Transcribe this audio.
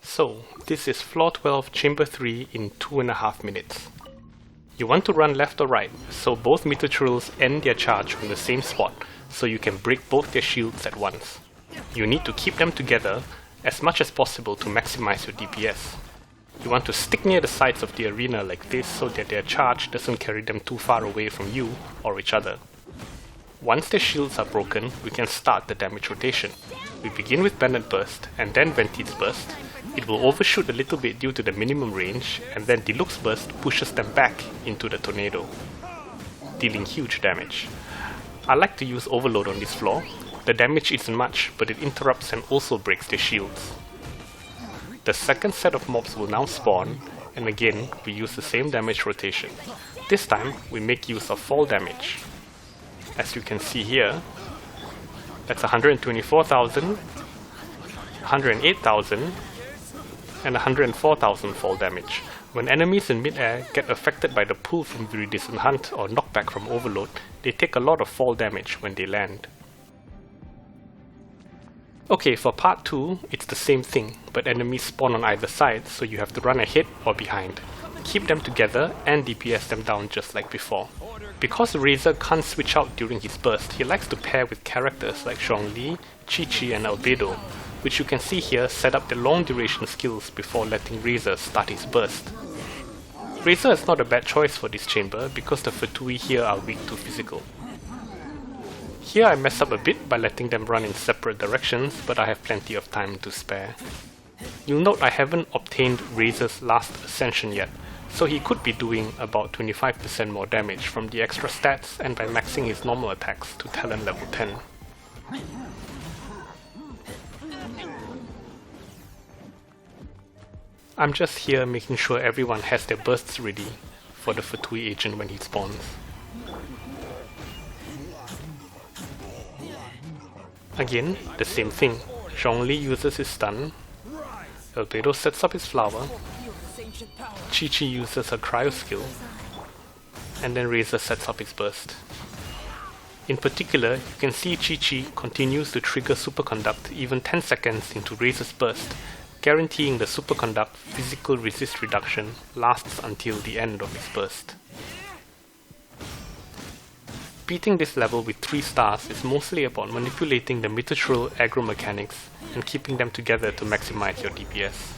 So, this is floor 12, chamber 3 in 2.5 minutes. You want to run left or right, so both Mitachuruls end their charge from the same spot, so you can break both their shields at once. You need to keep them together as much as possible to maximize your DPS. You want to stick near the sides of the arena like this so that their charge doesn't carry them too far away from you or each other. Once their shields are broken, we can start the damage rotation. We begin with Bandit Burst and then Venti's Burst. It will overshoot a little bit due to the minimum range, and then Deluxe Burst pushes them back into the tornado, dealing huge damage. I like to use Overload on this floor. The damage isn't much, but it interrupts and also breaks their shields. The second set of mobs will now spawn, and again we use the same damage rotation. This time we make use of fall damage. As you can see here, that's 124,000, 108,000, and 104,000 fall damage. When enemies in mid-air get affected by the pull from Viridescent Hunt or knockback from Overload, they take a lot of fall damage when they land. Okay, for part 2, it's the same thing, but enemies spawn on either side, so you have to run ahead or behind. Keep them together and DPS them down just like before. Because Razor can't switch out during his burst, he likes to pair with characters like Zhongli, Qiqi and Albedo, which you can see here set up the long duration skills before letting Razor start his burst. Razor is not a bad choice for this chamber because the Fatui here are weak to physical. Here I mess up a bit by letting them run in separate directions, but I have plenty of time to spare. You'll note I haven't obtained Razor's last ascension yet, so he could be doing about 25% more damage from the extra stats and by maxing his normal attacks to talent level 10. I'm just here making sure everyone has their bursts ready for the Fatui agent when he spawns. Again, the same thing. Zhongli uses his stun, Albedo sets up his flower, Qiqi uses her cryo skill, and then Razor sets up his burst. In particular, you can see Qiqi continues to trigger Superconduct even 10 seconds into Razor's burst, guaranteeing the Superconduct physical resist reduction lasts until the end of his burst. Beating this level with 3 stars is mostly about manipulating the Mitachurul aggro mechanics and keeping them together to maximize your DPS.